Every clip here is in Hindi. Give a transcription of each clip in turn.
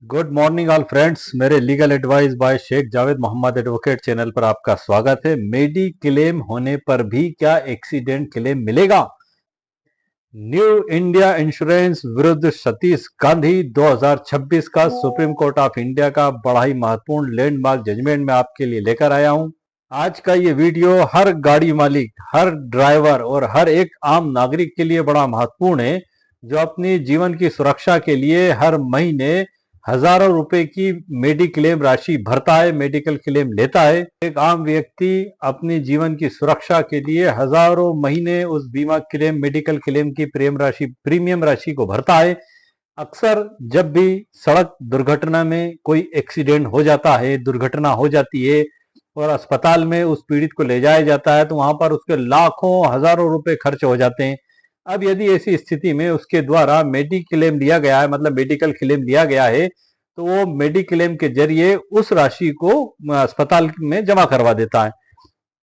Good morning all friends. मेरे legal advice by Sheikh Javed Mohammad advocate channel पर आपका स्वागत है। मेडी क्लेम होने पर भी क्या एक्सीडेंट क्लेम मिलेगा? न्यू इंडिया इंश्योरेंस विरुद्ध सतीश गांधी 2026 का सुप्रीम कोर्ट ऑफ इंडिया का बड़ा ही महत्वपूर्ण लैंडमार्क जजमेंट में आपके लिए लेकर आया हूं। आज का ये वीडियो हर गाड़ी मालिक, हर ड्राइवर और हर एक आम नागरिक के लिए बड़ा महत्वपूर्ण है, जो अपनी जीवन की सुरक्षा के लिए हर महीने हजारों रुपए की मेडिक्लेम राशि भरता है, मेडिकल क्लेम लेता है। एक आम व्यक्ति अपनी जीवन की सुरक्षा के लिए हजारों महीने उस बीमा क्लेम, मेडिकल क्लेम की प्रीमियम राशि को भरता है। अक्सर जब भी सड़क दुर्घटना में कोई एक्सीडेंट हो जाता है, दुर्घटना हो जाती है और अस्पताल में उस पीड़ित को ले जाया जाता है, तो वहां पर उसके लाखों हजारों रुपए खर्च हो जाते हैं। अब यदि ऐसी स्थिति में उसके द्वारा मेडिक्लेम लिया गया है, मतलब मेडिकल क्लेम लिया गया है, तो वो मेडिक्लेम के जरिए उस राशि को अस्पताल में जमा करवा देता है।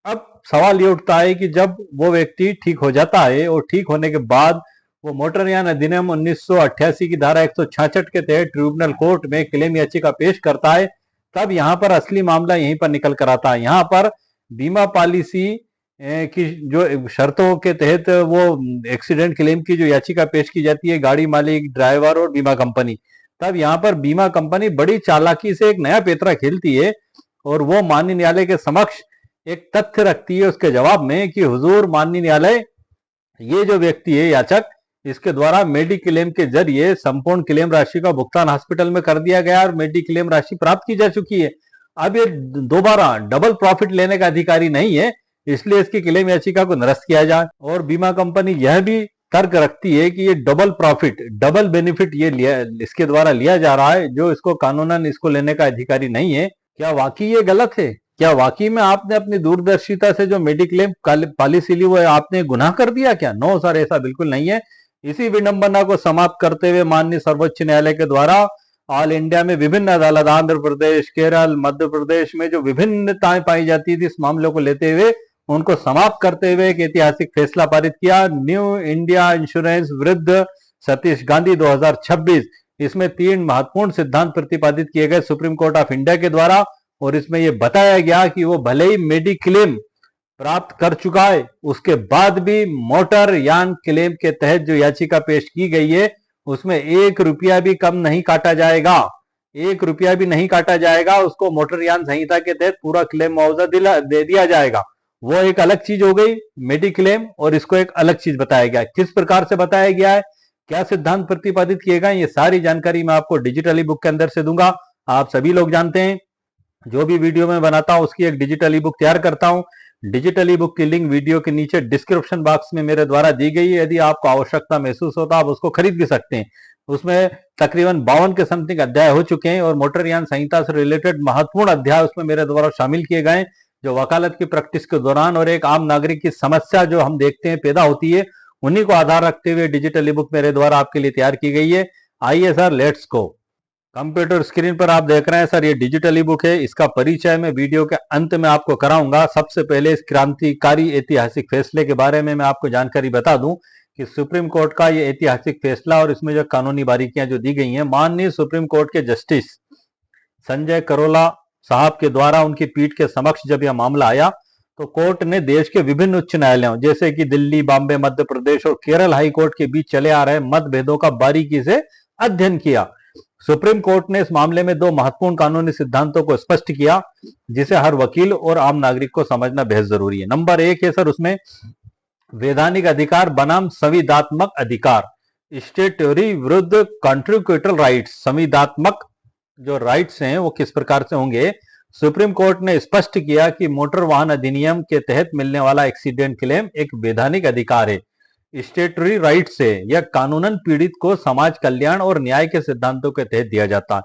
अब सवाल ये उठता है कि जब वो व्यक्ति ठीक हो जाता है और ठीक होने के बाद वो मोटर यान अधिनियम 1988 की धारा 166 के तहत ट्रिब्यूनल कोर्ट में क्लेम याचिका पेश करता है, तब यहाँ पर असली मामला यहीं पर निकल कर आता है। यहाँ पर बीमा पॉलिसी की जो शर्तों के तहत वो एक्सीडेंट क्लेम की जो याचिका पेश की जाती है, गाड़ी मालिक, ड्राइवर और बीमा कंपनी, तब यहाँ पर बीमा कंपनी बड़ी चालाकी से एक नया पेतरा खेलती है और वो माननीय न्यायालय के समक्ष एक तथ्य रखती है उसके जवाब में कि हुजूर माननीय न्यायालय, ये जो व्यक्ति है याचक, इसके द्वारा मेडिक्लेम के जरिए संपूर्ण क्लेम राशि का भुगतान हॉस्पिटल में कर दिया गया और मेडिक्लेम राशि प्राप्त की जा चुकी है। अब ये दोबारा डबल प्रॉफिट लेने का अधिकारी नहीं है, इसलिए इसकी क्लेम याचिका को निरस्त किया जाए। और बीमा कंपनी यह भी तर्क रखती है कि ये डबल प्रॉफिट, डबल बेनिफिट ये इसके द्वारा लिया जा रहा है, जो इसको कानूनन इसको लेने का अधिकारी नहीं है। क्या वाकई ये गलत है? क्या वाकई में आपने अपनी दूरदर्शिता से जो मेडिक्लेम पॉलिसी ली वो आपने गुनाह कर दिया क्या? नो सर, ऐसा बिल्कुल नहीं है। इसी विडंबना को समाप्त करते हुए माननीय सर्वोच्च न्यायालय के द्वारा ऑल इंडिया में विभिन्न अदालत, आंध्र प्रदेश, केरल, मध्य प्रदेश में जो विभिन्नताएं पाई जाती थी, इस मामले को लेते हुए उनको समाप्त करते हुए एक ऐतिहासिक फैसला पारित किया। न्यू इंडिया इंश्योरेंस विरुद्ध सतीश गांधी 2026। इसमें 3 महत्वपूर्ण सिद्धांत प्रतिपादित किए गए सुप्रीम कोर्ट ऑफ इंडिया के द्वारा, और इसमें यह बताया गया कि वो भले ही मेडिक्लेम प्राप्त कर चुका है, उसके बाद भी मोटर यान क्लेम के तहत जो याचिका पेश की गई है, उसमें 1 रुपया भी कम नहीं काटा जाएगा। 1 रुपया भी नहीं काटा जाएगा। उसको मोटर यान संहिता के तहत पूरा क्लेम मुआवजा दे दिया जाएगा। वो एक अलग चीज हो गई मेडिक्लेम, और इसको एक अलग चीज बताया गया। किस प्रकार से बताया गया है, क्या सिद्धांत प्रतिपादित किए गए, ये सारी जानकारी मैं आपको डिजिटल ई बुक के अंदर से दूंगा। आप सभी लोग जानते हैं, जो भी वीडियो मैं बनाता हूं उसकी एक डिजिटल ई बुक तैयार करता हूं। डिजिटल ई बुक की लिंक वीडियो के नीचे डिस्क्रिप्शन बॉक्स में मेरे द्वारा दी गई है। यदि आपको आवश्यकता महसूस होता आप उसको खरीद भी सकते हैं। उसमें तकरीबन 52 के समथिंग अध्याय हो चुके हैं और मोटर यान संहिता से रिलेटेड महत्वपूर्ण अध्याय उसमें मेरे द्वारा शामिल किए गए, जो वकालत की प्रैक्टिस के दौरान और एक आम नागरिक की समस्या जो हम देखते हैं पैदा होती है, उन्हीं को आधार रखते हुए डिजिटल ई बुक मेरे द्वारा आपके लिए तैयार की गई है। आइए sir, let's go. Computer screen पर आप देख रहे हैं सर, ये डिजिटल ई बुक है। इसका परिचय मैं वीडियो के अंत में आपको कराऊंगा। सबसे पहले इस क्रांतिकारी ऐतिहासिक फैसले के बारे में मैं आपको जानकारी बता दूं कि सुप्रीम कोर्ट का ये ऐतिहासिक फैसला और इसमें जो कानूनी बारीकियां जो दी गई हैं, माननीय सुप्रीम कोर्ट के जस्टिस संजय करोला साहब के द्वारा उनकी पीठ के समक्ष जब यह मामला आया, तो कोर्ट ने देश के विभिन्न उच्च न्यायालयों जैसे कि दिल्ली, बॉम्बे, मध्य प्रदेश और केरल हाई कोर्ट के बीच चले आ रहे मतभेदों का बारीकी से अध्ययन किया। सुप्रीम कोर्ट ने इस मामले में 2 महत्वपूर्ण कानूनी सिद्धांतों को स्पष्ट किया, जिसे हर वकील और आम नागरिक को समझना बेहद जरूरी है। नंबर 1 है सर उसमें वैधानिक अधिकार बनाम संविधात्मक अधिकार, स्टेटरी विरुद्ध कॉन्ट्रिब्यूटल राइट्स। संविधात्मक जो राइट्स हैं वो किस प्रकार से होंगे? सुप्रीम कोर्ट ने स्पष्ट किया कि मोटर वाहन अधिनियम के तहत मिलने वाला एक्सीडेंट क्लेम एक वैधानिक अधिकार है। स्टेटरी राइट से यह कानूनन पीड़ित को समाज कल्याण और न्याय के सिद्धांतों के तहत दिया जाता है।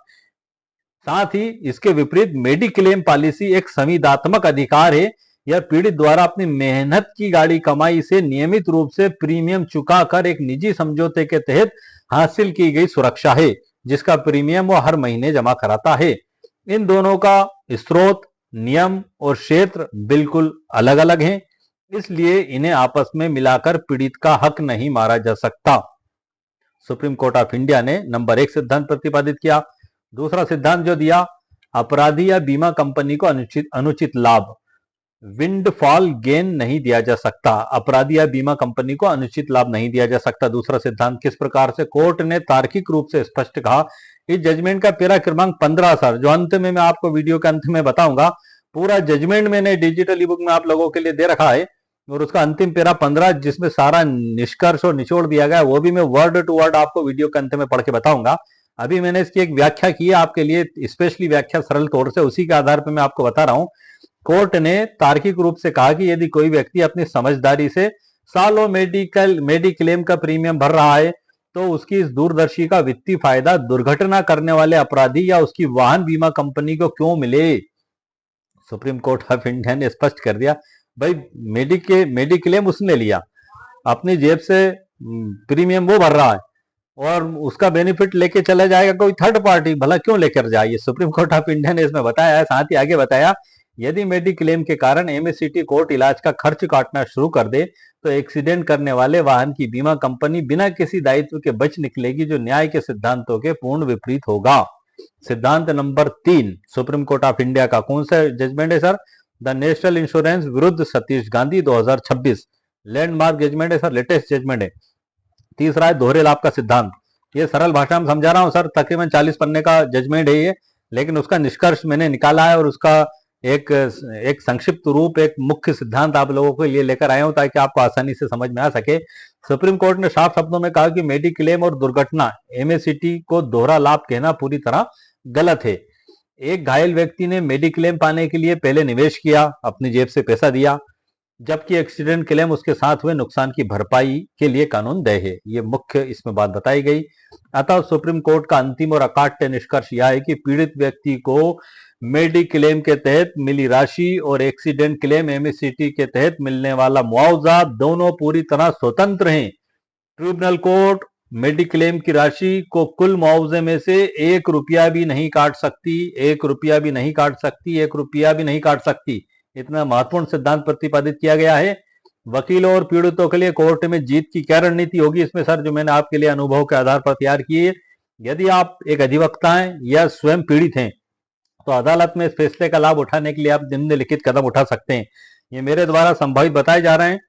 साथ ही इसके विपरीत मेडिक्लेम पॉलिसी एक संविधात्मक अधिकार है। यह पीड़ित द्वारा अपनी मेहनत की गाड़ी कमाई से नियमित रूप से प्रीमियम चुकाकर एक निजी समझौते के तहत हासिल की गई सुरक्षा है, जिसका प्रीमियम वो हर महीने जमा कराता है। इन दोनों का स्रोत, नियम और क्षेत्र बिल्कुल अलग अलग हैं, इसलिए इन्हें आपस में मिलाकर पीड़ित का हक नहीं मारा जा सकता। सुप्रीम कोर्ट ऑफ इंडिया ने नंबर 1 सिद्धांत प्रतिपादित किया। दूसरा सिद्धांत जो दिया, अपराधी या बीमा कंपनी को अनुचित अनुचित लाभ, विंडफॉल गेन नहीं दिया जा सकता। अपराधी या बीमा कंपनी को अनुचित लाभ नहीं दिया जा सकता। दूसरा सिद्धांत किस प्रकार से? कोर्ट ने तार्किक रूप से स्पष्ट कहा। इस जजमेंट का पेरा क्रमांक 15 सर, जो अंत में मैं आपको वीडियो के अंत में बताऊंगा। पूरा जजमेंट मैंने डिजिटल ई बुक में आप लोगों के लिए दे रखा है, और उसका अंतिम पेरा 15 जिसमें सारा निष्कर्ष और निचोड़ दिया गया, वो भी मैं वर्ड टू वर्ड आपको वीडियो के अंत में पढ़ के बताऊंगा। अभी मैंने इसकी एक व्याख्या की है आपके लिए, स्पेशली व्याख्या सरल तौर से, उसी के आधार पर मैं आपको बता रहा हूं। कोर्ट ने तार्किक रूप से कहा कि यदि कोई व्यक्ति अपनी समझदारी से सालों मेडिक्लेम का प्रीमियम भर रहा है, तो उसकी इस दूरदर्शी का वित्तीय फायदा दुर्घटना करने वाले अपराधी या उसकी वाहन बीमा कंपनी को क्यों मिले? सुप्रीम कोर्ट ऑफ इंडिया ने स्पष्ट कर दिया, भाई मेडिक्लेम उसने लिया, अपनी जेब से प्रीमियम वो भर रहा है, और उसका बेनिफिट लेके चला जाएगा कोई थर्ड पार्टी, भला क्यों लेकर जाए? सुप्रीम कोर्ट ऑफ इंडिया ने इसमें बताया है। साथ ही आगे बताया, यदि मेडिक्लेम के कारण एमएससीटी कोर्ट इलाज का खर्च काटना शुरू कर दे, तो एक्सीडेंट करने वाले वाहन की बीमा कंपनी बिना किसी दायित्व के बच निकलेगी, जो न्याय के सिद्धांतों के पूर्ण विपरीत होगा। सिद्धांत number 3 supreme court of India का कौन सा जजमेंट है सर? द नेशनल इंश्योरेंस विरुद्ध सतीश गांधी 2026 लैंडमार्क जजमेंट है सर, लेटेस्ट जजमेंट है। तीसरा है दोहरे लाभ का सिद्धांत। ये सरल भाषा में समझा रहा हूं सर, तकरीबन 40 पन्ने का जजमेंट है ये, लेकिन उसका निष्कर्ष मैंने निकाला है, और उसका एक संक्षिप्त रूप, एक मुख्य सिद्धांत आप लोगों के लिए लेकर आया हूं, ताकि आपको आसानी से समझ में आ सके। सुप्रीम कोर्ट ने साफ शब्दों में कहा कि मेडिक्लेम और दुर्घटना एमएससीटी को दोहरा लाभ कहना पूरी तरह गलत है। एक घायल व्यक्ति ने मेडिक्लेम पाने के लिए पहले निवेश किया, अपनी जेब से पैसा दिया, जबकि एक्सीडेंट क्लेम उसके साथ हुए नुकसान की भरपाई के लिए कानूनदेह है। ये मुख्य इसमें बात बताई गई। अतः सुप्रीम कोर्ट का अंतिम और अकाट्य निष्कर्ष यह है कि पीड़ित व्यक्ति को मेडिक्लेम के तहत मिली राशि और एक्सीडेंट क्लेम एमएससीटी के तहत मिलने वाला मुआवजा दोनों पूरी तरह स्वतंत्र हैं। ट्रिब्यूनल कोर्ट मेडिक्लेम की राशि को कुल मुआवजे में से 1 रुपया भी नहीं काट सकती, 1 रुपया भी नहीं काट सकती, 1 रुपया भी नहीं काट सकती। इतना महत्वपूर्ण सिद्धांत प्रतिपादित किया गया है। वकीलों और पीड़ितों के लिए कोर्ट में जीत की क्या रणनीति होगी इसमें सर, जो मैंने आपके लिए अनुभव के आधार पर तैयार की है। यदि आप एक अधिवक्ता हैं या स्वयं पीड़ित हैं, तो अदालत में इस फैसले का लाभ उठाने के लिए आप निम्नलिखित कदम उठा सकते हैं। ये मेरे द्वारा संभावित बताए जा रहे हैं।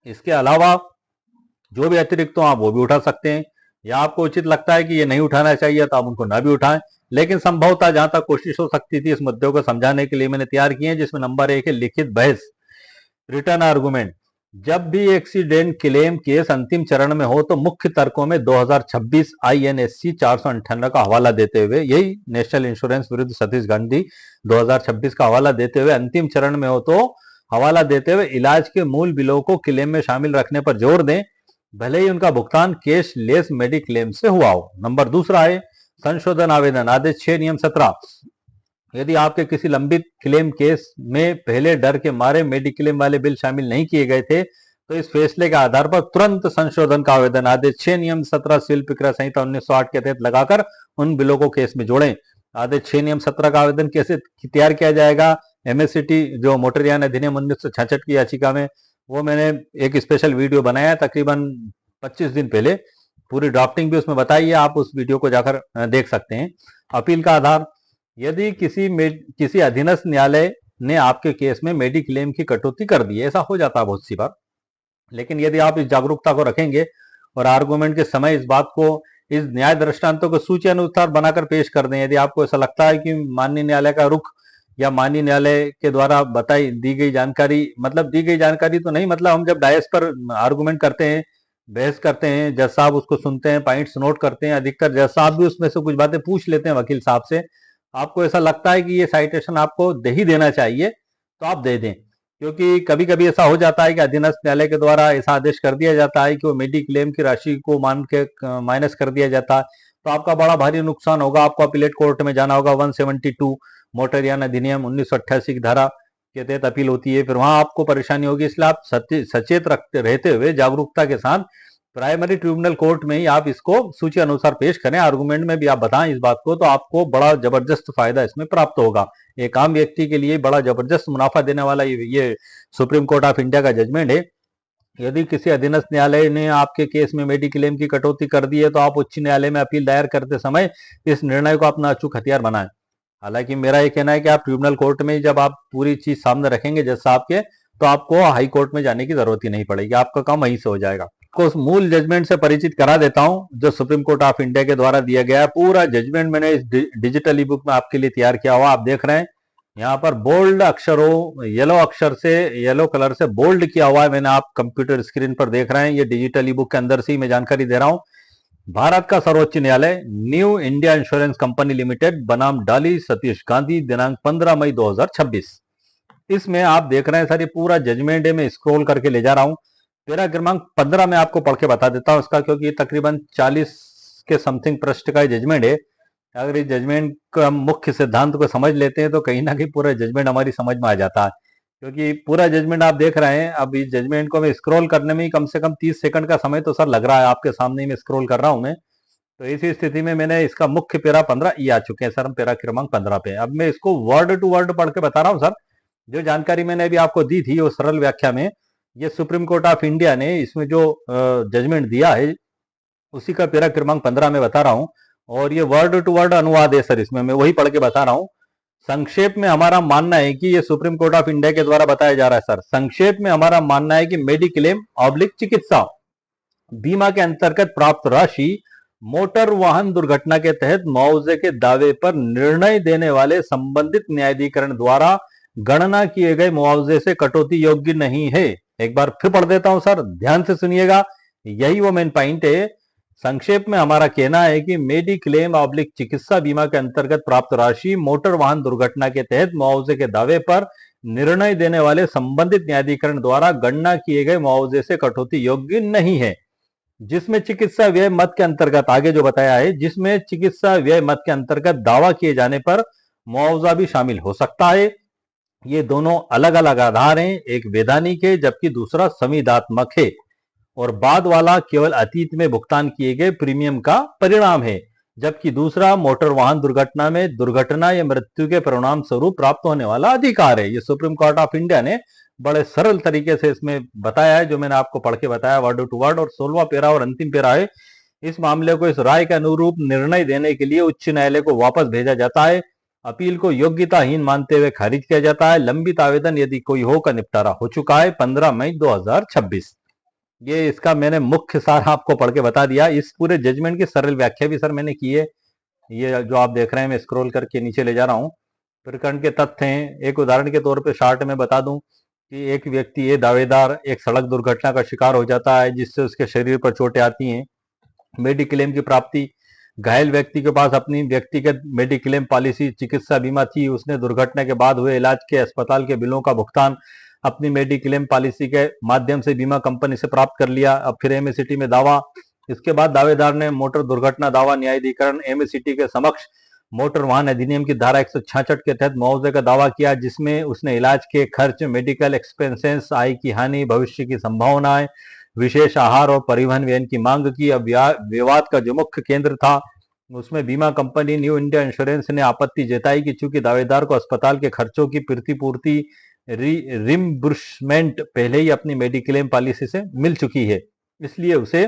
इसके अलावा जो भी अतिरिक्त हो आप वो भी उठा सकते हैं, या आपको उचित लगता है कि ये नहीं उठाना चाहिए तो आप उनको ना भी उठाएं। लेकिन संभवतः जहां तक कोशिश हो सकती थी इस मुद्दों को समझाने के लिए मैंने तैयार किए हैं, जिसमें नंबर 1 है लिखित बहस, रिटर्न आर्गुमेंट। जब भी एक्सीडेंट क्लेम केस अंतिम चरण में हो, तो मुख्य तर्कों में 2026 INSC 498 का हवाला देते हुए, यही नेशनल इंश्योरेंस विरुद्ध सतीश गांधी 2026 का हवाला देते हुए, अंतिम चरण में हो तो हवाला देते हुए इलाज के मूल बिलों को क्लेम में शामिल रखने पर जोर दें, भले ही उनका भुगतान कैश लेस मेडिक्लेम से हुआ हो। नंबर दूसरा है संशोधन आवेदन, आदेश 6 नियम 17। यदि आपके किसी लंबित क्लेम केस में पहले डर के मारे मेडिक्लेम वाले बिल शामिल नहीं किए गए थे, तो इस फैसले के आधार पर तुरंत संशोधन का आवेदन आदेश 6 नियम 17 सिविल प्रक्रिया संहिता 1908 के तहत लगाकर उन बिलों को केस में जोड़ें। आदेश 6 नियम 17 का आवेदन कैसे तैयार किया जाएगा? एमएससीटी जो मोटर यान अधिनियम 1966 की याचिका में, वो मैंने एक स्पेशल वीडियो बनाया तकरीबन 25 दिन पहले, पूरी ड्राफ्टिंग भी उसमें बताई है, आप उस वीडियो को जाकर देख सकते हैं। अपील का आधार, यदि किसी अधीनस्थ न्यायालय ने आपके केस में मेडिक्लेम की कटौती कर दी है, ऐसा हो जाता है बहुत सी बार, लेकिन यदि आप इस जागरूकता को रखेंगे और आर्गुमेंट के समय इस बात को, इस न्याय दृष्टांतों को सूची अनुसार बनाकर पेश कर दें, यदि आपको ऐसा लगता है कि माननीय न्यायालय का रुख या माननीय न्यायालय के द्वारा दी गई जानकारी, मतलब दी गई जानकारी तो नहीं, मतलब हम जब डायस पर आर्गुमेंट करते हैं, बहस करते हैं, जज साहब उसको सुनते हैं, पॉइंट्स नोट करते हैं, अधिकतर जज साहब भी उसमें से कुछ बातें पूछ लेते हैं वकील साहब से। आपको ऐसा लगता है कि ये साइटेशन आपको दे ही देना चाहिए, तो आप दे दें, क्योंकि कभी कभी ऐसा हो जाता है कि अधीनस्थ न्यायालय के द्वारा ऐसा आदेश कर दिया जाता है कि वो मेडिक्लेम की राशि को मान के माइनस कर दिया जाता है, तो आपका बड़ा भारी नुकसान होगा। आपको अपीलेट कोर्ट में जाना होगा, 172 मोटर यान अधिनियम 1988 की धारा के तहत अपील होती है, फिर वहां आपको परेशानी होगी। इसलिए आप सचेत रहते हुए जागरूकता के साथ प्राइमरी ट्रिब्यूनल कोर्ट में ही आप इसको सूची अनुसार पेश करें, आर्गुमेंट में भी आप बताएं इस बात को, तो आपको बड़ा जबरदस्त फायदा इसमें प्राप्त होगा। एक आम व्यक्ति के लिए बड़ा जबरदस्त मुनाफा देने वाला ये सुप्रीम कोर्ट ऑफ इंडिया का जजमेंट है। यदि किसी अधीनस्थ न्यायालय ने आपके केस में मेडिक्लेम की कटौती कर दी है तो आप उच्च न्यायालय में अपील दायर करते समय इस निर्णय को अपना अचूक हथियार बनाएं। हालांकि मेरा ये कहना है कि आप ट्रिब्यूनल कोर्ट में जब आप पूरी चीज सामने रखेंगे जज साहब के, तो आपको हाई कोर्ट में जाने की जरूरत ही नहीं पड़ेगी, आपका काम वहीं से हो जाएगा। आपको उस मूल जजमेंट से परिचित करा देता हूं जो सुप्रीम कोर्ट ऑफ इंडिया के द्वारा दिया गया है। पूरा जजमेंट मैंने इस डिजिटल ई बुक में आपके लिए तैयार किया हुआ, आप देख रहे हैं यहाँ पर बोल्ड अक्षरों, येलो अक्षर से, येलो कलर से बोल्ड किया हुआ है मैंने, आप कंप्यूटर स्क्रीन पर देख रहे हैं। ये डिजिटल ई बुक के अंदर से ही मैं जानकारी दे रहा हूं। भारत का सर्वोच्च न्यायालय, new India insurance company limited बनाम डाली सतीश गांधी, दिनांक 15 मई 2026। इसमें आप देख रहे हैं सर, ये पूरा जजमेंट है, मैं स्क्रॉल करके ले जा रहा हूं। पैरा क्रमांक 15 में आपको पढ़ के बता देता हूं इसका, क्योंकि ये तकरीबन 40 के समथिंग पृष्ठ का जजमेंट है। अगर इस जजमेंट का मुख्य सिद्धांत को समझ लेते हैं तो कहीं ना कहीं पूरा जजमेंट हमारी समझ में आ जाता है, क्योंकि पूरा जजमेंट आप देख रहे हैं। अब इस जजमेंट को मैं स्क्रॉल करने में ही कम से कम 30 सेकंड का समय तो सर लग रहा है, आपके सामने ही मैं स्क्रॉल कर रहा हूं मैं। तो इसी स्थिति में मैंने इसका मुख्य पैरा 15 ये आ चुके हैं सर, हम पैरा क्रमांक 15 पे। अब मैं इसको वर्ड टू वर्ड पढ़ के बता रहा हूं सर। जो जानकारी मैंने अभी आपको दी थी वो सरल व्याख्या में, ये सुप्रीम कोर्ट ऑफ इंडिया ने इसमें जो जजमेंट दिया है उसी का पैरा क्रमांक 15 में बता रहा हूं। और ये वर्ड टू वर्ड अनुवाद है सर, इसमें मैं वही पढ़ के बता रहा हूं। संक्षेप में हमारा मानना है कि ये सुप्रीम कोर्ट ऑफ इंडिया के द्वारा बताया जा रहा है सर। संक्षेप में हमारा मानना है कि मेडिक्लेम ऑब्लिक चिकित्सा बीमा के अंतर्गत प्राप्त राशि मोटर वाहन दुर्घटना के तहत मुआवजे के दावे पर निर्णय देने वाले संबंधित न्यायाधिकरण द्वारा गणना किए गए मुआवजे से कटौती योग्य नहीं है। एक बार फिर पढ़ देता हूं सर, ध्यान से सुनिएगा, यही वो मेन पॉइंट है। संक्षेप में हमारा कहना है कि मेडिक्लेम ऑब्लिक चिकित्सा बीमा के अंतर्गत प्राप्त राशि मोटर वाहन दुर्घटना के तहत मुआवजे के दावे पर निर्णय देने वाले संबंधित न्यायाधिकरण द्वारा गणना किए गए मुआवजे से कटौती योग्य नहीं है, जिसमें चिकित्सा व्यय मद के अंतर्गत, आगे जो बताया है, जिसमें चिकित्सा व्यय मद के अंतर्गत दावा किए जाने पर मुआवजा भी शामिल हो सकता है। ये दोनों अलग अलग आधार हैं, एक वैधानिक है जबकि दूसरा संविदात्मक है, और बाद वाला केवल अतीत में भुगतान किए गए प्रीमियम का परिणाम है, जबकि दूसरा मोटर वाहन दुर्घटना में दुर्घटना या मृत्यु के परिणाम स्वरूप प्राप्त होने वाला अधिकार है। ये सुप्रीम कोर्ट ऑफ इंडिया ने बड़े सरल तरीके से इसमें बताया है, जो मैंने आपको पढ़ के बताया वर्ड टू वर्ड। और 16वां पैरा और अंतिम पैरा है, इस मामले को इस राय के अनुरूप निर्णय देने के लिए उच्च न्यायालय को वापस भेजा जाता है। अपील को योग्यताहीन मानते हुए खारिज किया जाता है। लंबित आवेदन यदि कोई हो का निपटारा हो चुका है 15 मई 2026। ये इसका मैंने मुख्य सार आपको पढ़ के बता दिया। इस पूरे जजमेंट की सरल व्याख्या भी सर मैंने की है, ये जो आप देख रहे हैं, मैं स्क्रॉल करके नीचे ले जा रहा हूं। प्रकरण के तथ्य हैं, एक उदाहरण के तौर पे शार्ट में बता दूं कि एक व्यक्ति, ये दावेदार, एक सड़क दुर्घटना का शिकार हो जाता है जिससे उसके शरीर पर चोटें आती हैं। मेडिक्लेम की प्राप्ति, घायल व्यक्ति के पास अपनी व्यक्तिगत मेडिक्लेम पॉलिसी चिकित्सा बीमा थी, उसने दुर्घटना के बाद हुए इलाज के अस्पताल के बिलों का भुगतान अपनी मेडिक्लेम पॉलिसी के माध्यम से बीमा कंपनी से प्राप्त कर लिया। अब फिर एमएससीटी में दावा, इसके बाद दावेदार ने मोटर दुर्घटना दावा न्यायाधिकरण एमएससीटी के समक्ष मोटर वाहन अधिनियम की धारा 166 के तहत मुआवजे का दावा किया, जिसमें उसने इलाज के खर्च, मेडिकल एक्सपेंसेस, आय की हानि, भविष्य की संभावनाएं, विशेष आहार और परिवहन व्यय की मांग की। अब विवाद का जो मुख्य केंद्र था उसमें बीमा कंपनी न्यू इंडिया इंश्योरेंस ने आपत्ति जताई कि चूंकि दावेदार को अस्पताल के खर्चों की प्रतिपूर्ति रिम्बर्समेंट पहले ही अपनी मेडिक्लेम पॉलिसी से मिल चुकी है, इसलिए उसे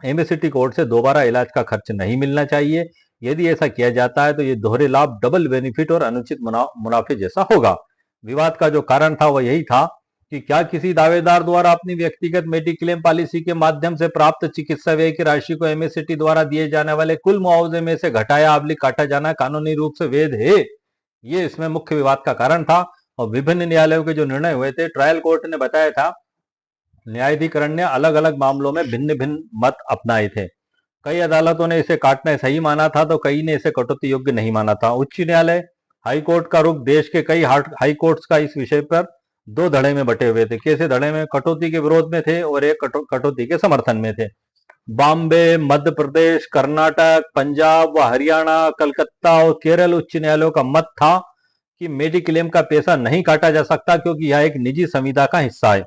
एमएससीटी कोर्ट से दोबारा इलाज का खर्च नहीं मिलना चाहिए। यदि ऐसा किया जाता है तो ये दोहरे लाभ, डबल बेनिफिट और अनुचित मुनाफे जैसा होगा। विवाद का जो कारण था वह यही था कि क्या किसी दावेदार द्वारा अपनी व्यक्तिगत मेडिक्लेम पॉलिसी के माध्यम से प्राप्त चिकित्सा व्यय की राशि को एमएससीटी द्वारा दिए जाने वाले कुल मुआवजे में से घटाया अबलिक काटा जाना कानूनी रूप से वैध है। ये इसमें मुख्य विवाद का कारण था। और विभिन्न न्यायालयों के जो निर्णय हुए थे, ट्रायल कोर्ट ने बताया था, न्यायाधिकरण ने अलग अलग मामलों में भिन्न भिन्न मत अपनाए थे। कई अदालतों ने इसे काटना सही माना था तो कई ने इसे कटौती योग्य नहीं माना था। उच्च न्यायालय, हाई कोर्ट का रुख देश के कई हाई कोर्ट्स का इस विषय पर दो धड़े में बटे हुए थे। कैसे धड़े में? कटौती के विरोध में थे और एक कटौती के समर्थन में थे। बॉम्बे, मध्य प्रदेश, कर्नाटक, पंजाब व हरियाणा, कलकत्ता और केरल उच्च न्यायालयों का मत था कि मेडिक्लेम का पैसा नहीं काटा जा सकता क्योंकि यह एक निजी संविदा का हिस्सा है।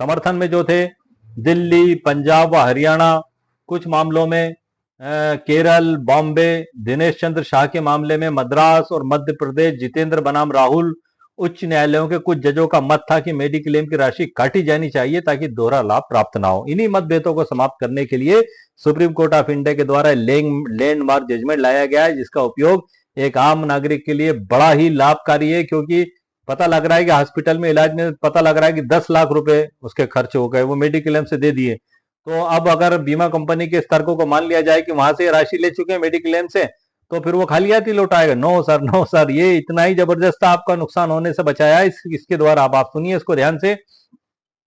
समर्थन में जो थे दिल्ली, पंजाब व हरियाणा, कुछ मामलों में केरल, बॉम्बे, दिनेश चंद्र शाह के मामले में मद्रास और मध्य प्रदेश जितेंद्र बनाम राहुल उच्च न्यायालयों के कुछ जजों का मत था कि मेडिक्लेम की राशि काटी जानी चाहिए ताकि दोहरा लाभ प्राप्त ना हो। इन्हीं मतभेदों को समाप्त करने के लिए सुप्रीम कोर्ट ऑफ इंडिया के द्वारा लैंडमार्क जजमेंट लाया गया है, जिसका उपयोग एक आम नागरिक के लिए बड़ा ही लाभकारी है, क्योंकि पता लग रहा है कि हॉस्पिटल में इलाज में पता लग रहा है कि 10 लाख रुपए उसके खर्च हो गए, वो मेडिक्लेम से दे दिए। तो अब अगर बीमा कंपनी के तर्कों को मान लिया जाए कि वहां से राशि ले चुके हैं मेडिक्लेम से, तो फिर वो खालियात ही लौटाएगा। नो सर, नो सर, ये इतना ही जबरदस्त आपका नुकसान होने से बचाया इसके द्वारा। अब आप सुनिए इसको ध्यान से।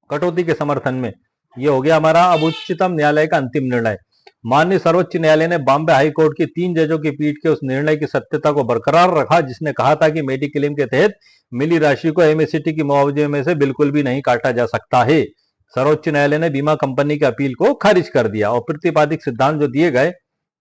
कटौती के समर्थन में ये हो गया हमारा अब उच्चतम न्यायालय का अंतिम निर्णय। माननीय सर्वोच्च न्यायालय ने बॉम्बे हाई कोर्ट की 3 जजों की पीठ के उस निर्णय की सत्यता को बरकरार रखा, जिसने कहा था कि मेडिक्लेम के तहत मिली राशि को एमएससीटी की मुआवजे में से बिल्कुल भी नहीं काटा जा सकता है। सर्वोच्च न्यायालय ने बीमा कंपनी के अपील को खारिज कर दिया और प्रतिपादित सिद्धांत जो दिए गए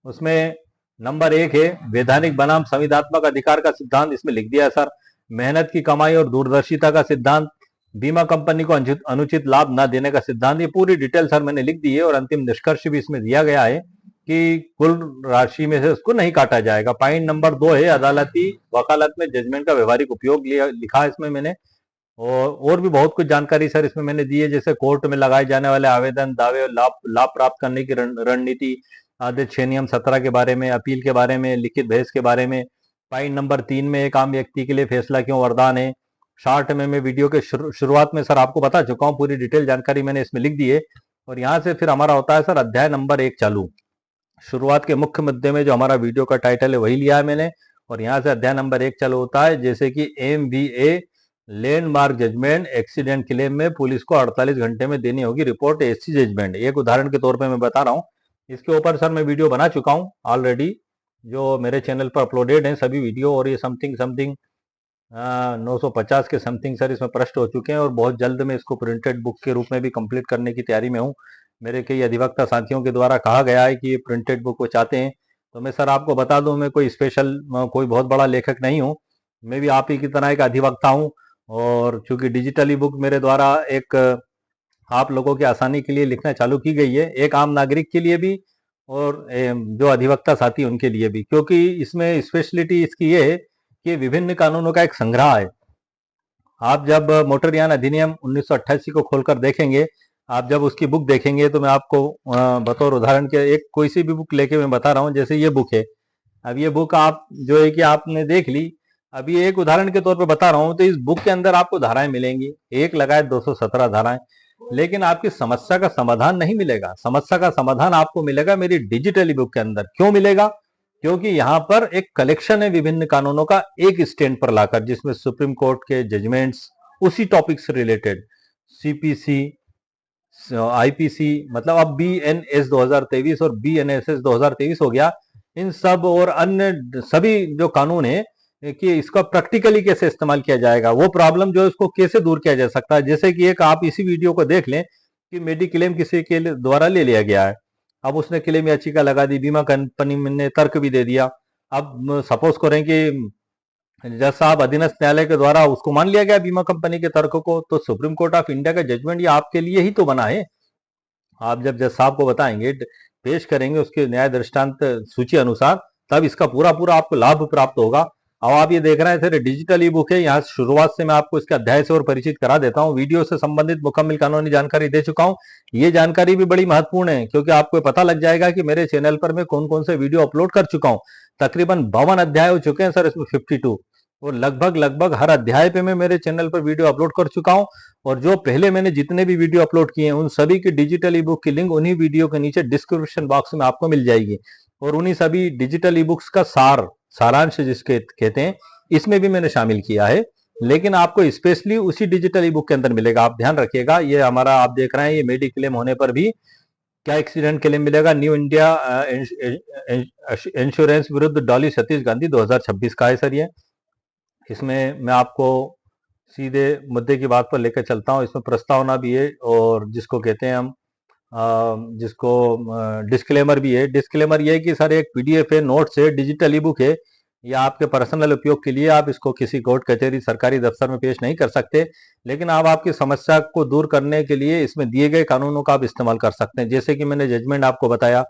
उसमें नंबर 1 है वैधानिक बनाम संविधात्मक अधिकार का सिद्धांत, इसमें लिख दिया है सर। मेहनत की कमाई और दूरदर्शिता का सिद्धांत, बीमा कंपनी को अनुचित लाभ न देने का सिद्धांत, ये पूरी डिटेल सर मैंने लिख दी है। और अंतिम निष्कर्ष भी इसमें दिया गया है कि कुल राशि में से उसको नहीं काटा जाएगा। पॉइंट नंबर 2 है अदालती वकालत में जजमेंट का व्यवहारिक उपयोग लिखा है इसमें मैंने। और भी बहुत कुछ जानकारी सर इसमें मैंने दी है, जैसे कोर्ट में लगाए जाने वाले आवेदन, दावे और लाभ प्राप्त करने की रणनीति, आदेश 6 नियम 17 के बारे में, अपील के बारे में, लिखित बहस के बारे में। पॉइंट नंबर 3 में एक आम व्यक्ति के लिए फैसला क्यों वरदान है। शॉर्ट में मैं वीडियो के शुरुआत में सर आपको बता चुका हूँ, पूरी डिटेल जानकारी मैंने इसमें लिख दी है। और यहाँ से फिर हमारा होता है सर अध्याय नंबर 1 चालू। शुरुआत के मुख्य मुद्दे में जो हमारा वीडियो का टाइटल है वही लिया है मैंने, और यहाँ से अध्याय नंबर 1 चालू होता है, जैसे कि MVA landmark judgement accident claim में पुलिस को 48 घंटे में देनी होगी रिपोर्ट एससी जजमेंट। एक उदाहरण के तौर पे मैं बता रहा हूँ, इसके ऊपर सर मैं वीडियो बना चुका हूँ ऑलरेडी, जो मेरे चैनल पर अपलोडेड है सभी वीडियो। और ये समथिंग 950 के समथिंग सर इसमें प्रश्न हो चुके हैं, और बहुत जल्द मैं इसको प्रिंटेड बुक के रूप में भी कंप्लीट करने की तैयारी में हूँ। मेरे कई अधिवक्ता साथियों के द्वारा कहा गया है कि ये प्रिंटेड बुक वो चाहते हैं। तो मैं सर आपको बता दूं, मैं कोई स्पेशल कोई बहुत बड़ा लेखक नहीं हूँ, मैं भी आप ही की तरह एक अधिवक्ता हूँ। और चूंकि डिजिटली बुक मेरे द्वारा एक आप लोगों की आसानी के लिए लिखना चालू की गई है, एक आम नागरिक के लिए भी और जो अधिवक्ता साथी उनके लिए भी, क्योंकि इसमें स्पेशलिटी इसकी ये है कि विभिन्न कानूनों का एक संग्रह है। आप जब मोटरयान अधिनियम 1988 को खोलकर देखेंगे, आप जब उसकी बुक देखेंगे, तो मैं आपको बतौर उदाहरण के एक कोई सी भी बुक लेके मैं बता रहा हूँ, जैसे ये बुक है। अब ये बुक आप जो है कि आपने देख ली, अभी एक उदाहरण के तौर पे बता रहा हूँ, तो इस बुक के अंदर आपको धाराएं मिलेंगी, एक लगाए 217 धाराएं, लेकिन आपकी समस्या का समाधान नहीं मिलेगा। समस्या का समाधान आपको मिलेगा मेरी डिजिटली बुक के अंदर। क्यों मिलेगा? क्योंकि यहाँ पर एक कलेक्शन है विभिन्न कानूनों का एक स्टैंड पर लाकर, जिसमें सुप्रीम कोर्ट के जजमेंट्स उसी टॉपिक से रिलेटेड, CPC, IPC, मतलब अब BNS 2023 और BNSS 2023 हो गया, इन सब और अन्य सभी जो कानून है कि इसका प्रैक्टिकली कैसे इस्तेमाल किया जाएगा, वो प्रॉब्लम जो है उसको कैसे दूर किया जा सकता है। जैसे कि एक आप इसी वीडियो को देख लें कि मेडिक्लेम किसी के द्वारा ले लिया गया है, अब उसने क्लेम याचिका लगा दी, बीमा कंपनी ने तर्क भी दे दिया। अब सपोज करें कि जज साहब अधीनस्थ न्यायालय के द्वारा उसको मान लिया गया बीमा कंपनी के तर्क को, तो सुप्रीम कोर्ट ऑफ इंडिया का जजमेंट ये आपके लिए ही तो बना है। आप जब जज साहब को बताएंगे, पेश करेंगे उसके न्याय दृष्टांत सूची अनुसार, तब इसका पूरा पूरा आपको लाभ प्राप्त होगा। अब आप ये देख रहे हैं सर डिजिटल ई बुक है, यहाँ शुरुआत से मैं आपको इसके अध्याय से और परिचित करा देता हूँ। वीडियो से संबंधित मुकम्मल कानूनी जानकारी दे चुका हूँ। ये जानकारी भी बड़ी महत्वपूर्ण है, क्योंकि आपको पता लग जाएगा कि मेरे चैनल पर मैं कौन कौन से वीडियो अपलोड कर चुका हूँ। तकरीबन 52 अध्याय हो चुके हैं सर इसमें, 52, और लगभग हर अध्याय पे मैं मेरे चैनल पर वीडियो अपलोड कर चुका हूँ। और जो पहले मैंने जितने भी वीडियो अपलोड किए हैं, उन सभी की डिजिटल ई बुक की लिंक उन्हीं वीडियो के नीचे डिस्क्रिप्शन बॉक्स में आपको मिल जाएगी। और उन्हीं सभी डिजिटल ई बुक्स का सारांश जिसके कहते हैं, इसमें भी मैंने शामिल किया है, लेकिन आपको स्पेशली उसी डिजिटल ई बुक के अंदर मिलेगा। आप ध्यान रखिएगा, ये हमारा आप देख रहे हैं, ये मेडिक्लेम होने पर भी क्या एक्सीडेंट क्लेम मिलेगा, न्यू इंडिया इंश्योरेंस विरुद्ध डॉली सतीश गांधी 2026 का है सर ये। इसमें मैं आपको सीधे मुद्दे की बात पर लेकर चलता हूँ। इसमें प्रस्तावना भी है, और जिसको कहते हैं हम जिसको डिस्क्लेमर भी है। डिस्क्लेमर ये है कि सर एक PDF है, नोट्स है, डिजिटल ई बुक है, या आपके पर्सनल उपयोग के लिए, आप इसको किसी कोर्ट कचहरी सरकारी दफ्तर में पेश नहीं कर सकते, लेकिन आप आपकी समस्या को दूर करने के लिए इसमें दिए गए कानूनों का आप इस्तेमाल कर सकते हैं। जैसे कि मैंने जजमेंट आपको बताया,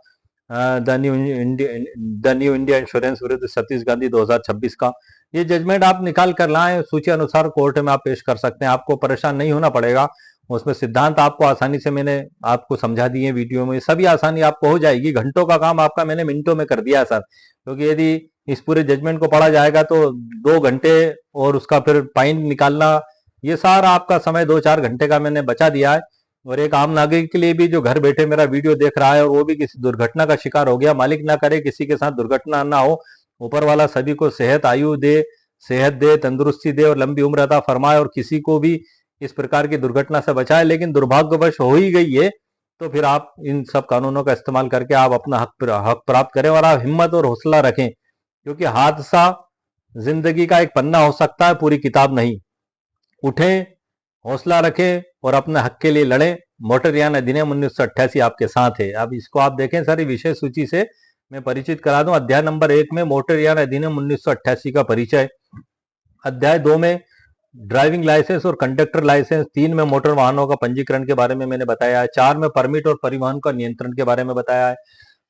द न्यू इंडिया इंश्योरेंस विरुद्ध सतीश गांधी 2026 का। ये जजमेंट आप निकाल कर लाएं, सूची अनुसार कोर्ट में आप पेश कर सकते हैं, आपको परेशान नहीं होना पड़ेगा। उसमें सिद्धांत आपको आसानी से मैंने आपको समझा दिए वीडियो में, सभी आसानी आपको हो जाएगी। घंटों का काम आपका मैंने मिनटों में कर दिया सर, क्योंकि यदि इस पूरे जजमेंट को पढ़ा जाएगा तो 2 घंटे और उसका फिर पॉइंट निकालना, ये सारा आपका समय 2-4 घंटे का मैंने बचा दिया है। और एक आम नागरिक के लिए भी जो घर बैठे मेरा वीडियो देख रहा है और वो भी किसी दुर्घटना का शिकार हो गया, मालिक ना करे किसी के साथ दुर्घटना ना हो, ऊपर वाला सभी को सेहत आयु दे, सेहत दे, तंदुरुस्ती दे और लंबी उम्र अता फरमाए और किसी को भी इस प्रकार की दुर्घटना से बचाए। लेकिन दुर्भाग्यवश हो ही गई है, तो फिर आप इन सब कानूनों का इस्तेमाल करके आप अपना हक प्राप्त करें और आप हिम्मत और हौसला रखें, क्योंकि हादसा जिंदगी का एक पन्ना हो सकता है, पूरी किताब नहीं। उठें, हौसला रखें और अपने हक के लिए लड़ें। मोटरयान अधिनियम 1988 आपके साथ है। अब इसको आप देखें, सारी विषय सूची से मैं परिचित करा दूं। अध्याय नंबर 1 में मोटरयान अधिनियम 1988 का परिचय, अध्याय 2 में ड्राइविंग लाइसेंस और कंडक्टर लाइसेंस, 3 में मोटर वाहनों का पंजीकरण के बारे में मैंने बताया है, 4 में परमिट और परिवहन का नियंत्रण के बारे में बताया है,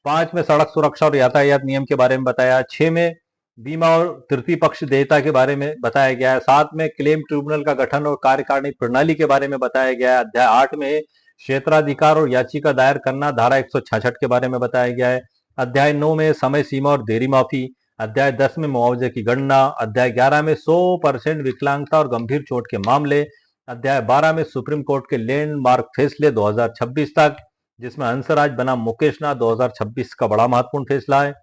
5 में सड़क सुरक्षा और यातायात नियम के बारे में बताया, 6 में बीमा और तृतीय पक्ष देयता के बारे में बताया गया है, 7 में क्लेम ट्रिब्यूनल का गठन और कार्यकारिणी प्रणाली के बारे में बताया गया है, अध्याय 8 में क्षेत्राधिकार और याचिका दायर करना, धारा 166 के बारे में बताया गया है, अध्याय 9 में समय सीमा और देरी माफी, अध्याय 10 में मुआवजे की गणना, अध्याय 11 में 100% विकलांगता और गंभीर चोट के मामले, अध्याय 12 में सुप्रीम कोर्ट के लैंडमार्क फैसले 2026 तक, जिसमें हंसराज बनाम मुकेश नाथ 2026 का बड़ा महत्वपूर्ण फैसला है।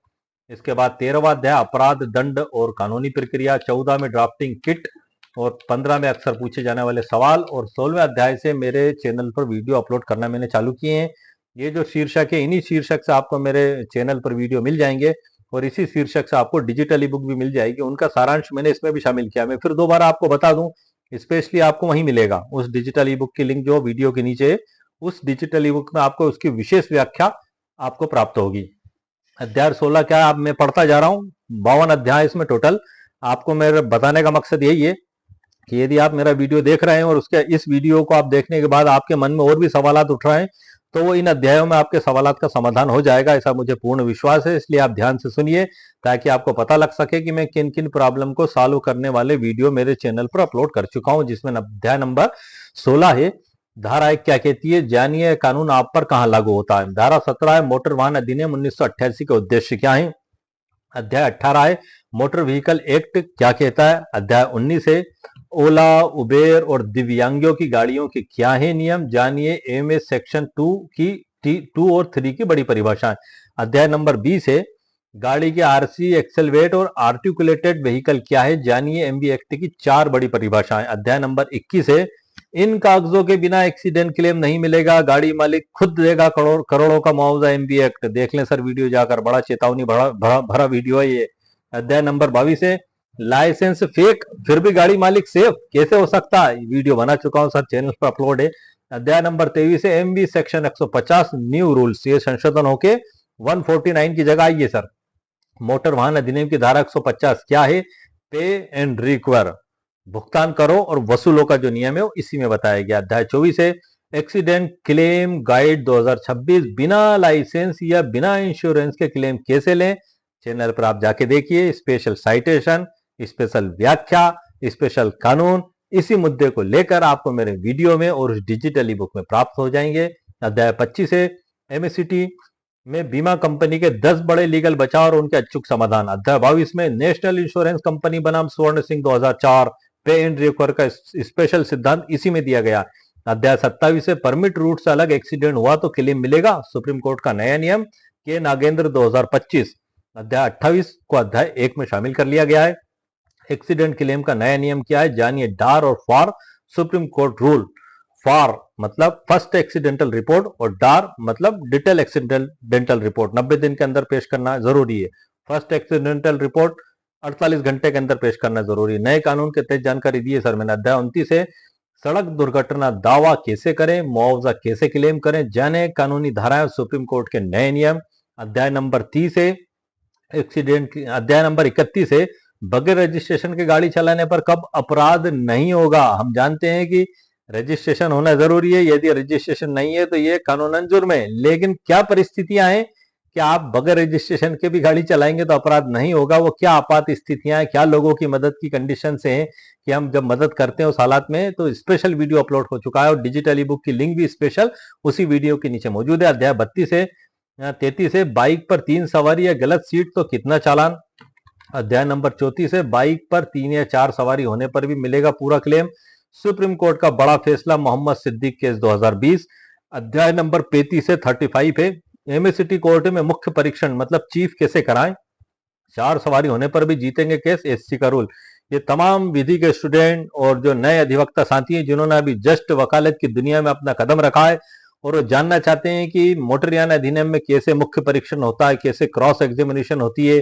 इसके बाद 13वां अध्याय अपराध दंड और कानूनी प्रक्रिया, 14 में ड्राफ्टिंग किट और 15 में अक्सर पूछे जाने वाले सवाल, और 16वें अध्याय से मेरे चैनल पर वीडियो अपलोड करना मैंने चालू किए हैं। ये जो शीर्षक है, इन्हीं शीर्षक से आपको मेरे चैनल पर वीडियो मिल जाएंगे और इसी शीर्षक से आपको डिजिटल ई बुक भी मिल जाएगी। उनका सारांश मैंने इसमें भी शामिल किया। मैं फिर दोबारा आपको बता दूं, स्पेशली आपको वहीं मिलेगा उस डिजिटल ई बुक की लिंक जो वीडियो के नीचे है, उस डिजिटल ई बुक में आपको उसकी विशेष व्याख्या आपको प्राप्त होगी। अध्याय 16 क्या है, अब मैं पढ़ता जा रहा हूँ, 52 अध्याय इसमें टोटल। आपको मेरे बताने का मकसद यही है कि यदि आप मेरा वीडियो देख रहे हैं और उसके इस वीडियो को आप देखने के बाद आपके मन में और भी सवालात उठ रहे हैं, तो वो इन अध्यायों में आपके सवालात का समाधान हो जाएगा, ऐसा मुझे पूर्ण विश्वास है। इसलिए आप ध्यान से सुनिए ताकि आपको पता लग सके कि मैं किन किन प्रॉब्लम को सॉल्व करने वाले वीडियो मेरे चैनल पर अपलोड कर चुका हूं, जिसमें अध्याय नंबर 16 है। धारा 1 क्या कहती है, जानिए कानून आप पर कहां लागू होता है। धारा 17 है मोटर वाहन अधिनियम 1988 के उद्देश्य क्या है। अध्याय 18 है मोटर व्हीकल एक्ट क्या कहता है। अध्याय 19 है ओला, उबेर और दिव्यांगों की गाड़ियों के क्या है नियम, जानिए एमएस सेक्शन 2 की 2 और 3 की बड़ी परिभाषाएं। अध्याय नंबर 20 है गाड़ी के आरसी, एक्सेल वेट और आर्टिकुलेटेड व्हीकल क्या है, जानिए एमबी एक्ट की 4 बड़ी परिभाषाएं। अध्याय नंबर 21 है इन कागजों के बिना एक्सीडेंट क्लेम नहीं मिलेगा, गाड़ी मालिक खुद देगा करोड़ों का मुआवजा, एमबी एक्ट। देख लें सर वीडियो जाकर, बड़ा चेतावनी भरा वीडियो है ये। अध्याय नंबर 22 है लाइसेंस फेक फिर भी गाड़ी मालिक सेफ कैसे हो सकता है, वीडियो बना चुका हूं सर, चैनल पर अपलोड है। अध्याय नंबर 23 है एमबी सेक्शन 150 न्यू रूल्स, ये संशोधन होके 149 की जगह आई है सर। मोटर वाहन अधिनियम की धारा 150 क्या है, पे एंड रिक्वायर, भुगतान करो और वसूलो का जो नियम है वो इसी में बताया गया। अध्याय 24 है एक्सीडेंट क्लेम गाइड 2026, बिना लाइसेंस या बिना इंश्योरेंस के क्लेम कैसे लें, चैनल पर आप जाके देखिए। स्पेशल साइटेशन, स्पेशल व्याख्या, स्पेशल कानून, इसी मुद्दे को लेकर आपको मेरे वीडियो में और उस डिजिटल ई बुक में प्राप्त हो जाएंगे। अध्याय 25 है एमएससीटी में बीमा कंपनी के 10 बड़े लीगल बचाव और उनके अचूक समाधान। अध्याय 22 में नेशनल इंश्योरेंस कंपनी बनाम स्वर्ण सिंह 2004, पे एंड रिक्वायर का स्पेशल सिद्धांत इसी में दिया गया। अध्याय 27 से परमिट रूट से अलग एक्सीडेंट हुआ तो क्लेम मिलेगा, सुप्रीम कोर्ट का नया नियम के नागेंद्र 2025। अध्याय 28 को अध्याय 1 में शामिल कर लिया गया है। एक्सीडेंट क्लेम का नया नियम क्या है, जानिए डार और for, supreme court rule. For मतलब फर्स्ट एक्सीडेंटल रिपोर्ट और डार मतलब डिटेल एक्सीडेंटल रिपोर्ट 90 दिन के अंदर पेश करना जरूरी है। फर्स्ट एक्सीडेंटल रिपोर्ट 48 घंटे के अंदर पेश करना जरूरी है। नए कानून के तहत जानकारी दी है सर मैंने। अध्याय 29 है सड़क दुर्घटना दावा कैसे करें, मुआवजा कैसे क्लेम करें, जाने कानूनी धाराएं, सुप्रीम कोर्ट के नए नियम। अध्याय नंबर 30 है एक्सीडेंट। अध्याय नंबर 31 है बगैर रजिस्ट्रेशन के गाड़ी चलाने पर कब अपराध नहीं होगा। हम जानते हैं कि रजिस्ट्रेशन होना जरूरी है, यदि रजिस्ट्रेशन नहीं है तो ये कानूनन जुर्म है, लेकिन क्या परिस्थितियां हैं क्या आप बगैर रजिस्ट्रेशन के भी गाड़ी चलाएंगे तो अपराध नहीं होगा? वो क्या आपात स्थितियां हैं, क्या लोगों की मदद की कंडीशन से हैं कि हम जब मदद करते हैं उस हालात में? तो स्पेशल वीडियो अपलोड हो चुका है और डिजिटल ई बुक की लिंक भी स्पेशल उसी वीडियो के नीचे मौजूद है। अध्याय 32 से 33 है, बाइक पर 3 सवारी या गलत सीट तो कितना चालान? अध्याय नंबर 34 है, बाइक पर 3 या 4 सवारी होने पर भी मिलेगा पूरा क्लेम। सुप्रीम कोर्ट का बड़ा फैसला, मोहम्मद सिद्दीक केस 2020। अध्याय नंबर 35 से 35 है, एमएससीटी कोर्ट में मुख्य परीक्षण मतलब चीफ कैसे कराएं? 4 सवारी होने पर भी जीतेंगे केस, एससी का रूल। ये तमाम विधि के स्टूडेंट और जो नए अधिवक्ता साथी हैं जिन्होंने अभी जस्ट वकालत की दुनिया में अपना कदम रखा है और वो जानना चाहते हैं कि मोटरयान अधिनियम में कैसे मुख्य परीक्षण होता है, कैसे क्रॉस एग्जामिनेशन होती है,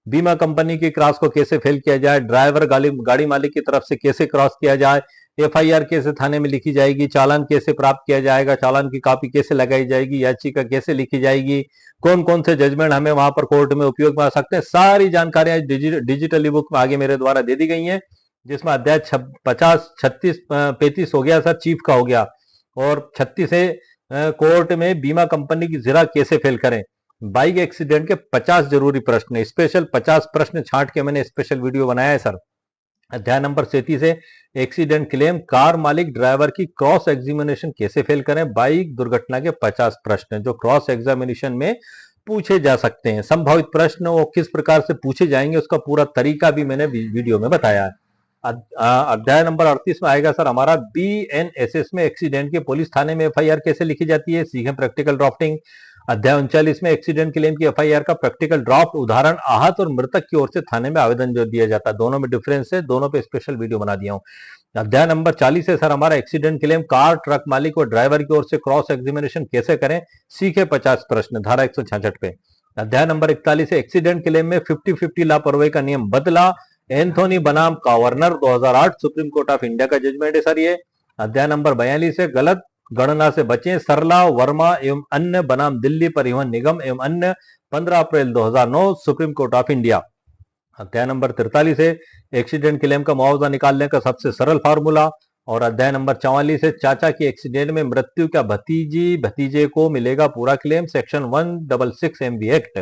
बीमा कंपनी की क्रॉस को कैसे फेल किया जाए, ड्राइवर गाड़ी मालिक की तरफ से कैसे क्रॉस किया जाए, एफआईआर कैसे थाने में लिखी जाएगी, चालान कैसे प्राप्त किया जाएगा, चालान की कॉपी कैसे लगाई जाएगी, याचिका कैसे लिखी जाएगी, कौन कौन से जजमेंट हमें वहां पर कोर्ट में उपयोग में आ सकते हैं, सारी जानकारियां डिजिटल ई बुक में आगे मेरे द्वारा दे दी गई हैं। जिसमें अध्याय 50, 36, 35 हो गया सर चीफ का हो गया, और 36 है कोर्ट में बीमा कंपनी की जिरा कैसे फेल करें। बाइक एक्सीडेंट के 50 जरूरी प्रश्न, स्पेशल 50 प्रश्न छांट के मैंने स्पेशल वीडियो बनाया है सर। अध्याय नंबर 37 है, एक्सीडेंट क्लेम, कार मालिक ड्राइवर की क्रॉस एग्जामिनेशन कैसे फेल करें। बाइक दुर्घटना के 50 प्रश्न जो क्रॉस एग्जामिनेशन में पूछे जा सकते हैं। संभावित प्रश्न वो किस प्रकार से पूछे जाएंगे उसका पूरा तरीका भी मैंने वीडियो में बताया है। अध्याय नंबर 38 में आएगा सर हमारा बीएनएसएस में एक्सीडेंट के पुलिस थाने में एफआईआर कैसे लिखी जाती है, सीखें प्रैक्टिकल ड्राफ्टिंग। अध्याय 39 में एक्सीडेंट क्लेम की एफआईआर का प्रैक्टिकल ड्राफ्ट, उदाहरण आहत और मृतक की ओर से थाने में आवेदन जो दिया जाता है, दोनों में डिफरेंस है, दोनों पे स्पेशल वीडियो बना दिया हूं। अध्याय नंबर 40 है सर हमारा एक्सीडेंट क्लेम, कार ट्रक मालिक और ड्राइवर की ओर से क्रॉस एग्जामिनेशन कैसे करें, सीखे 50 प्रश्न, धारा 166 पे। अध्याय नंबर 41 है एक्सीडेंट क्लेम में 50-50 लापरवाही का नियम बदला, एंथोनी बनाम governor 2008 supreme court of India का जजमेंट है सर ये। अध्याय नंबर 42 है गलत गणना से बचें, सरला वर्मा एवं अन्य बनाम दिल्ली परिवहन निगम एवं अन्य 15 अप्रैल 2009 सुप्रीम कोर्ट ऑफ इंडिया। अध्याय नंबर 43 है एक्सीडेंट क्लेम का मुआवजा निकालने का सबसे सरल फार्मूला। और अध्याय नंबर 44 है चाचा की एक्सीडेंट में मृत्यु का भतीजी भतीजे को मिलेगा पूरा क्लेम, सेक्शन 166 एमवी एक्ट।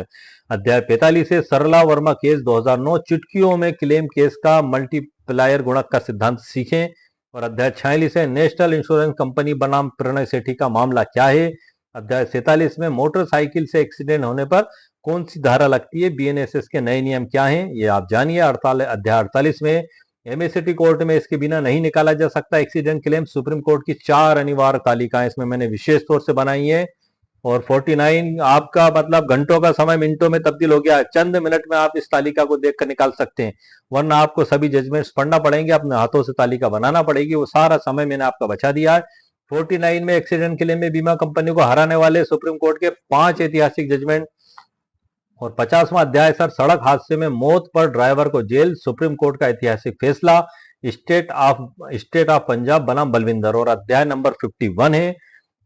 अध्याय 45 है सरला वर्मा केस 2009, चुटकियों में क्लेम केस का मल्टीप्लायर गुणक का सिद्धांत सीखें। और अध्याय 46 है नेशनल इंश्योरेंस कंपनी बनाम प्रणय सेठी का मामला क्या है। अध्याय 47 में मोटरसाइकिल से एक्सीडेंट होने पर कौन सी धारा लगती है, बीएनएसएस के नए नियम क्या हैं ये आप जानिए। अध्याय 48 में एमएससीटी कोर्ट में इसके बिना नहीं निकाला जा सकता एक्सीडेंट क्लेम, सुप्रीम कोर्ट की 4 अनिवार्य तालिकाएं इसमें मैंने विशेष तौर से बनाई है। और 49 आपका मतलब घंटों का समय मिनटों में तब्दील हो गया, चंद मिनट में आप इस तालिका को देखकर निकाल सकते हैं, वरना आपको सभी जजमेंट्स पढ़ना पड़ेंगे, अपने हाथों से तालिका बनाना पड़ेगी, वो सारा समय मैंने आपका बचा दिया है। 49 में एक्सीडेंट क्लेम में बीमा कंपनी को हराने वाले सुप्रीम कोर्ट के 5 ऐतिहासिक जजमेंट। और 50वां अध्याय सर सड़क हादसे में मौत पर ड्राइवर को जेल, सुप्रीम कोर्ट का ऐतिहासिक फैसला, स्टेट ऑफ पंजाब बनाम बलविंदर। और अध्याय नंबर 51 है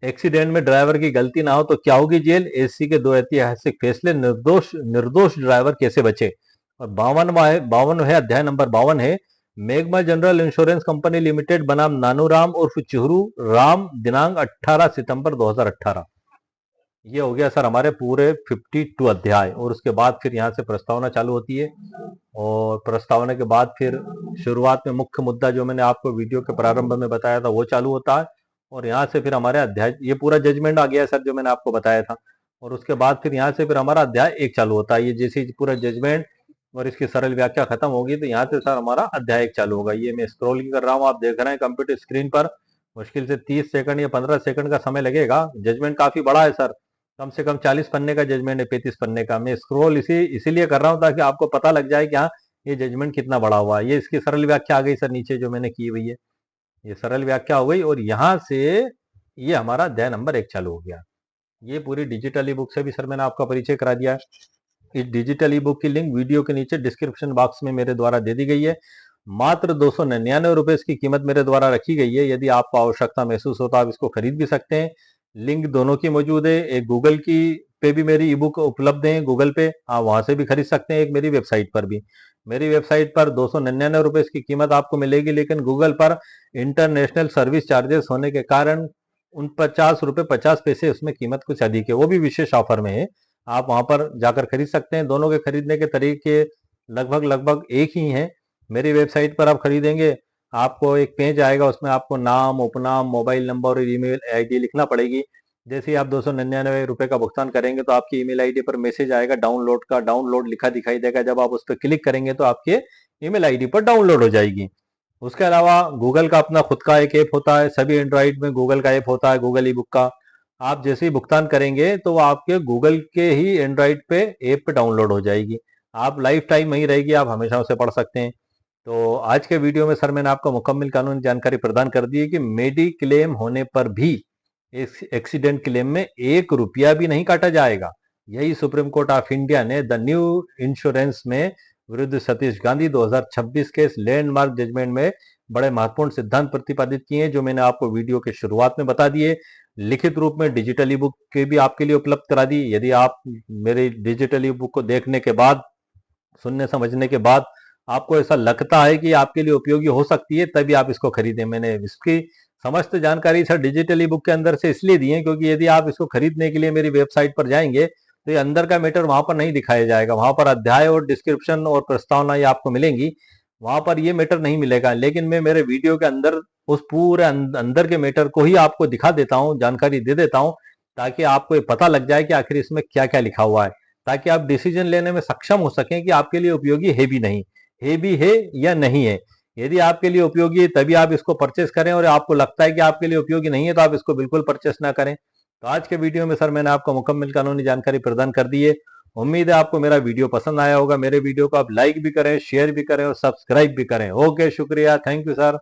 एक्सीडेंट में ड्राइवर की गलती ना हो तो क्या होगी जेल, एससी के 2 ऐतिहासिक फैसले, निर्दोष ड्राइवर कैसे बचे। और 52 है अध्याय नंबर 52 है मेघमा जनरल इंश्योरेंस कंपनी लिमिटेड बनाम नानूराम उर्फ चुहरू राम, दिनांक 18 सितंबर 2018। ये हो गया सर हमारे पूरे 52 अध्याय। और उसके बाद फिर यहाँ से प्रस्तावना चालू होती है, और प्रस्तावना के बाद फिर शुरुआत में मुख्य मुद्दा जो मैंने आपको वीडियो के प्रारंभ में बताया था वो चालू होता है। और यहाँ से फिर हमारे अध्याय, ये पूरा जजमेंट आ गया है सर जो मैंने आपको बताया था। और उसके बाद फिर यहाँ से फिर हमारा अध्याय 1 चालू होता है। ये जैसे पूरा जजमेंट और इसकी सरल व्याख्या खत्म होगी तो यहाँ से सर हमारा अध्याय 1 चालू होगा। ये मैं स्क्रॉलिंग कर रहा हूँ, आप देख रहे हैं कंप्यूटर स्क्रीन पर, मुश्किल से 30 सेकंड या 15 सेकंड का समय लगेगा। जजमेंट काफी बड़ा है सर, कम से कम 40 पन्ने का जजमेंट है, 35 पन्ने का। मैं स्क्रॉल इसीलिए कर रहा हूँ ताकि आपको पता लग जाए कि हाँ ये जजमेंट कितना बड़ा हुआ है। ये इसकी सरल व्याख्या आ गई सर नीचे जो मैंने की हुई है, ये सरल व्याख्या हो गई। और यहाँ से ये हमारा अध्याय नंबर 1 चालू हो गया। ये पूरी डिजिटल ई बुक से भी सर मैंने आपका परिचय करा दिया है। इस डिजिटल ई बुक की लिंक वीडियो के नीचे डिस्क्रिप्शन बॉक्स में मेरे द्वारा दे दी गई है। मात्र 299 रुपए इसकी कीमत मेरे द्वारा रखी गई है। यदि आपको आवश्यकता महसूस हो तो आप इसको खरीद भी सकते हैं। लिंक दोनों की मौजूद है, एक गूगल की पे भी मेरी ई बुक उपलब्ध है, गूगल पे आप वहां से भी खरीद सकते हैं, एक मेरी वेबसाइट पर भी। मेरी वेबसाइट पर 299 रुपए इसकी कीमत आपको मिलेगी, लेकिन गूगल पर इंटरनेशनल सर्विस चार्जेस होने के कारण 49 रुपए 50 पैसे उसमें कीमत कुछ अधिक है, वो भी विशेष ऑफर में है। आप वहां पर जाकर खरीद सकते हैं। दोनों के खरीदने के तरीके लगभग लगभग एक ही हैं। मेरी वेबसाइट पर आप खरीदेंगे, आपको एक पेज आएगा, उसमें आपको नाम, उपनाम, मोबाइल नंबर और ईमेल आईडी लिखना पड़ेगी। जैसे ही आप 299 रुपये का भुगतान करेंगे तो आपकी ईमेल आईडी पर मैसेज आएगा डाउनलोड का, डाउनलोड लिखा दिखाई देगा। जब आप उस पर क्लिक करेंगे तो आपके ईमेल आईडी पर डाउनलोड हो जाएगी। उसके अलावा गूगल का अपना खुद का एक ऐप होता है, सभी एंड्रॉइड में गूगल का ऐप होता है, गूगल ई बुक का। आप जैसे ही भुगतान करेंगे तो वो आपके गूगल के ही एंड्रॉइड पे ऐप पे डाउनलोड हो जाएगी। आप लाइफ टाइम वहीं रहेगी, आप हमेशा उसे पढ़ सकते हैं। तो आज के वीडियो में सर मैंने आपको मुकम्मल कानूनी जानकारी प्रदान कर दी है कि मेडी क्लेम होने पर भी इस एक्सीडेंट क्लेम में 1 रुपया भी नहीं काटा जाएगा। यही सुप्रीम कोर्ट ऑफ इंडिया ने द न्यू इंश्योरेंस में विरुद्ध सतीश गांधी 2026 के इस लैंडमार्क जजमेंट में बड़े महत्वपूर्ण सिद्धांत प्रतिपादित किए हैं, जो मैंने आपको वीडियो के शुरुआत में बता दिए। लिखित रूप में डिजिटल ई बुक के भी आपके लिए उपलब्ध करा दी। यदि आप मेरे डिजिटल ई बुक को देखने के बाद, सुनने समझने के बाद आपको ऐसा लगता है कि आपके लिए उपयोगी हो सकती है, तभी आप इसको खरीदें। मैंने इसकी समस्त जानकारी सर डिजिटल ई बुक के अंदर से इसलिए दी है क्योंकि यदि आप इसको खरीदने के लिए मेरी वेबसाइट पर जाएंगे तो ये अंदर का मैटर वहां पर नहीं दिखाया जाएगा। वहां पर अध्याय और डिस्क्रिप्शन और प्रस्तावना ये आपको मिलेंगी, वहां पर ये मैटर नहीं मिलेगा। लेकिन मैं मेरे वीडियो के अंदर उस पूरे अंदर के मैटर को ही आपको दिखा देता हूँ, जानकारी दे देता हूँ, ताकि आपको ये पता लग जाए कि आखिर इसमें क्या क्या लिखा हुआ है, ताकि आप डिसीजन लेने में सक्षम हो सकें कि आपके लिए उपयोगी है भी नहीं, है भी है या नहीं है। यदि आपके लिए उपयोगी है तभी आप इसको परचेस करें, और आपको लगता है कि आपके लिए उपयोगी नहीं है तो आप इसको बिल्कुल परचेस ना करें। तो आज के वीडियो में सर मैंने आपको मुकम्मल कानूनी जानकारी प्रदान कर दी है। उम्मीद है आपको मेरा वीडियो पसंद आया होगा। मेरे वीडियो को आप लाइक भी करें, शेयर भी करें और सब्सक्राइब भी करें। ओके, शुक्रिया, थैंक यू सर।